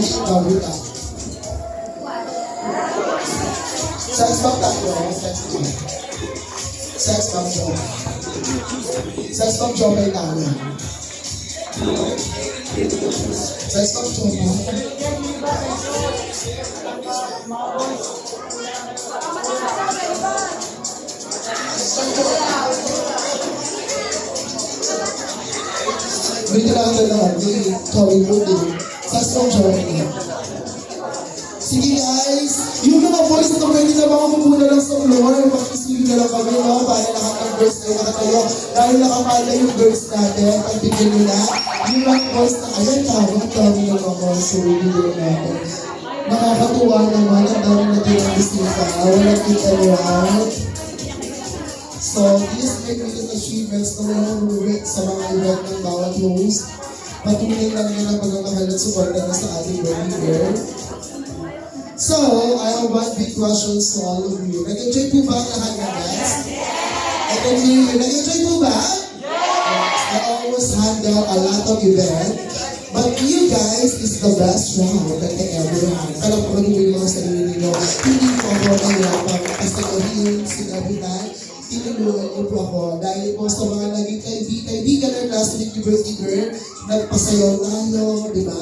Cover up. Sex bomb tayo. Sex bomb joke. Sex bomb joke ay tayo. Sex bomb joke ha? Hindi lang ang lahat. May kawin mo din. Sex bomb joke na. Sige guys, yung mga boys na pwede na mga mumuna lang sa floor, mag-isili na lang kami, no? Para lahat ng girls na nakatayo. Dahil nakapala yung girls natin, pagbigyan nila. Yung mga boys na, ayan, tawag ng mga so video natin. Nakakatuwa naman, ang dami natin ang bisita, walang kita-luwag. So, these magnificent achievements na mga umuwi sa mga event ng bawat host. Patuloy lang yan ang pagmamahal at suporta na sa ating wedding girl. So, I have one big question to all of you. Nag-enjoy po ba ang lahat ng guys? Nag-enjoy po ba? Yes! I always handle a lot of events. But you guys is the best round that I ever had. Alam ko nag-enjoy mga sarili ninyo. Hindi po ako nahihirapan. Kasi kahihin, sinabihan, tinulungan niyo po ako. Dahil po sa mga naging kaibigan ng last week birthday girl, nagpasayaw tayo, di ba?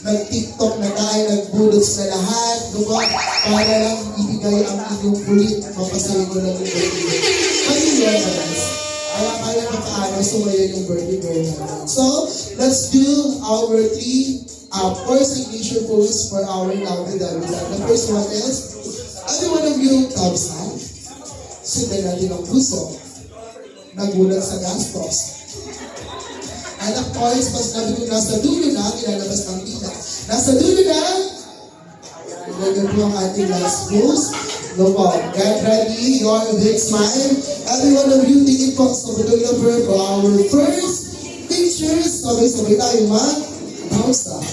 Nag-TikTok na tayo, nag-bullets na lahat, diba? Para lang ibigay ang inyong kulit, mapasayo ko lang yung birthday girl. Kayo yun, guys. Kaya pa paano sumaya yung birthday girl natin. So, let's do our four signature poses for our lovely Davidan. The first one is, every one of you, thumbs up. Sundan natin ang puso. Nagulat sa gastos. And of course, mas nabi ko nasa dulo na, ilalabas ng tila. Nasa dulo na, ganyan po ang ating last pose. No po, get ready, your big smile. Every one of you, tingin po sa photographer for our first pictures. Sabay-sabay tayo mag-pausa.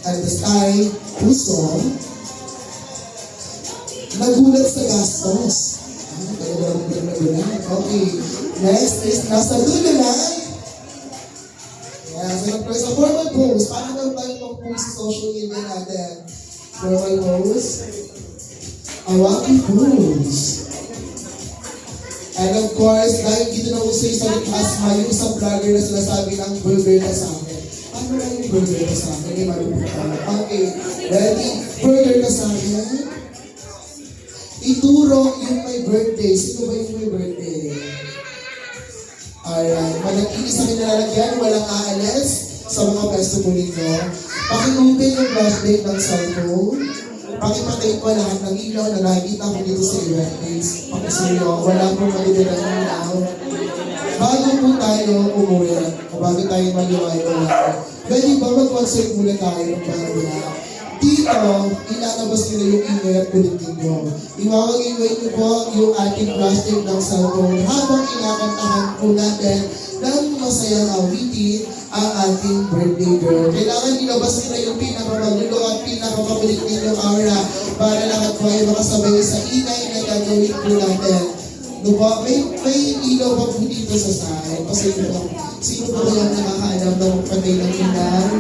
At this time, puso. Nagulat sa gastos. Okay, next is nasa dulo na. So, formal pose. Paano lang tayo mag-pose sa social media natin? Formal pose. Awaki pose. And of course, dahil dito na uso yung salit asma, yung isang vlogger na sinasabi ng burger na sa akin. Paano lang yung burger na sa akin? Hindi malubutan. Okay, ready? Burger na sa akin. Ituro yung may birthday. Sino ba yung may birthday? Alright, malagkinis sa kinalalagyan, walang aalis sa mga pesto po ninyo. Pakingupin yung birthday ng cellphone. Pakipatay ko lahat ng ilaw na nakikita ko dito sa event place. Pakisuyo, wala pong malibiran ng ilaw. Bago po tayo umuwi, o bago tayo maliwayo lang, pwede ba mag-concert muna tayo ng pangula? Dito, ilalabas nila yung ingay at kulit ninyo. Iwawag-ingay niyo po yung ating plastic ng cellphone habang inakantahan po natin ng masayang awitin ang ating birthday girl. Kailangan ilabas nila yung pinakamagulo at pinakamakulit ninyong aura para lahat po ay makasabay sa ingay na gagawin po natin. Diba? May ilaw pa po dito sa side. Kasi sino po ba yung nakakaalam ng patay ng ilaw?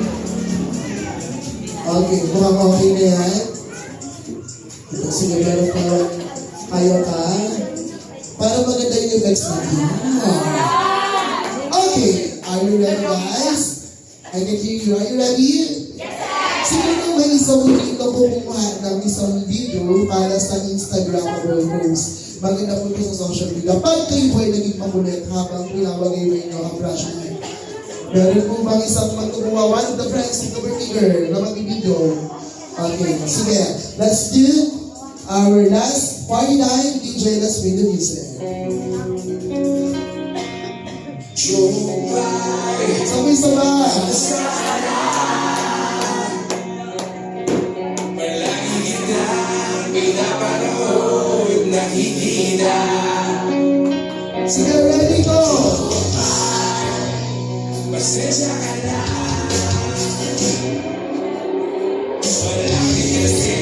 Okay, mukhang okay na yan. Sige, meron pa kayo ka. Para maganda yung effects natin. Okay, are you ready guys? I can hear you. Are you ready? Yes! Sino may isang dito po kumuha ng isang video para sa Instagram post? Maganda po ito sa social media. Pag kayo po ay naging makulit habang pinawagay nyo ang brush niyo. Meron po bang isang magtumuwa? One of the friends of the birthday girl na mag-video. Okay, sige. Let's do our last party time. DJ, let's play the music. Sabay-sabay. Palagi kita pinapanood, nakikita. Sige, ready, go! Pasensya ka na. Palagi kasi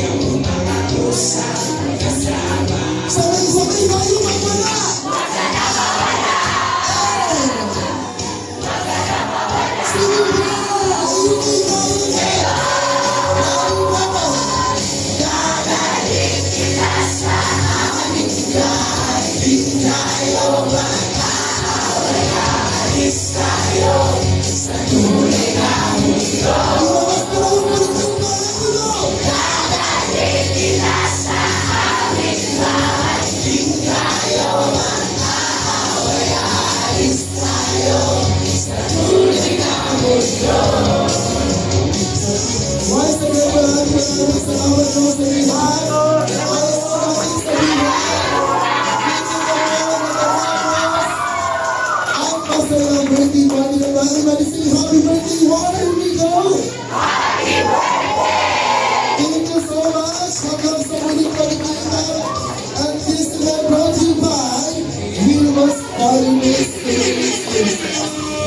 ako makakusap kasama. Sabay-sabay tayo magwala! Sino ba? Ayun kayo! salamat po sa lahat. Ayaw ko namin sabihin. Ang masayang birthday party na tayo. Everybody sing happy birthday. Here we go. Thank you so much. Hanggang sa muling pagkikita. And this event brought to you by Wilmas Party Mix.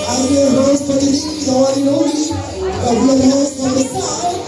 I'm your host for today, the one and only, the real host from the south.